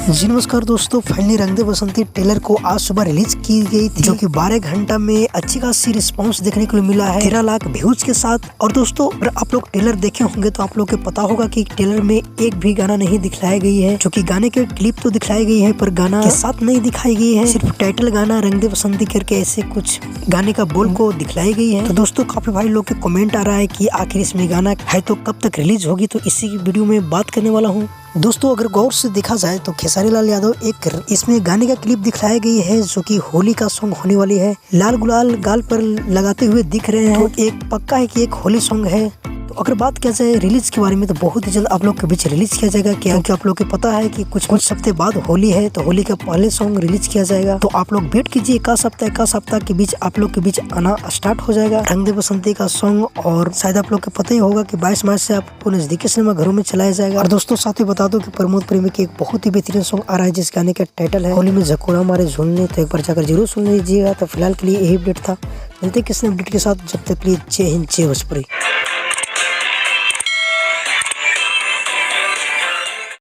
जी नमस्कार दोस्तों, फाइनली रंग दे बसंती ट्रेलर को आज सुबह रिलीज की गई थी, जो कि 12 घंटा में अच्छी खासी रिस्पांस देखने को मिला है 13 लाख व्यूज के साथ। और दोस्तों अगर आप लोग ट्रेलर देखे होंगे तो आप लोग को पता होगा कि ट्रेलर में एक भी गाना नहीं दिखलाई गई है, जो कि गाने के क्लिप तो दिखलाई गई है पर गाना के साथ नहीं दिखाई गई है। सिर्फ टाइटल गाना रंग दे बसंती करके ऐसे कुछ गाने का बोल को दिखलाई गई है। तो दोस्तों काफी भाई लोग के कमेंट आ रहा है कि आखिर इसमें गाना है तो कब तक रिलीज होगी, तो इसी की वीडियो में बात करने वाला हूँ। दोस्तों अगर गौर से देखा जाए तो खेसारी लाल यादव एक इसमें गाने का क्लिप दिखाई गई है, जो कि होली का सॉन्ग होने वाली है। लाल गुलाल गाल पर लगाते हुए दिख रहे हैं, तो एक पक्का है कि एक होली सॉन्ग है। तो अगर बात किया जाए रिलीज के बारे में तो बहुत ही जल्द आप लोग के बीच रिलीज किया जाएगा, क्योंकि आप लोग को पता है कि कुछ हफ्ते बाद होली है, तो होली का पहले सॉन्ग रिलीज किया जाएगा। तो आप लोग वेट कीजिए, एक सप्ताह के बीच आप लोग के बीच आना स्टार्ट हो जाएगा रंग दे बसंती का सॉन्ग। और शायद आप लोग को पता ही होगा कि 22 मार्च से आपको नजदीकी सिनेमा घरों में चलाया जाएगा। और दोस्तों साथ ही बता दो कि प्रमोद प्रेमी की एक बहुत ही बेहतरीन सॉन्ग आ रहा है, जिस गाने का टाइटल है होली में झकोरा मारे झूलने। तो एक बार जाकर जरूर सुन लीजिएगा। तो फिलहाल के लिए यही अपडेट था, मिलते किसी अपडेट के साथ, जब तक के लिए जय हिंद जय भोजपुरी।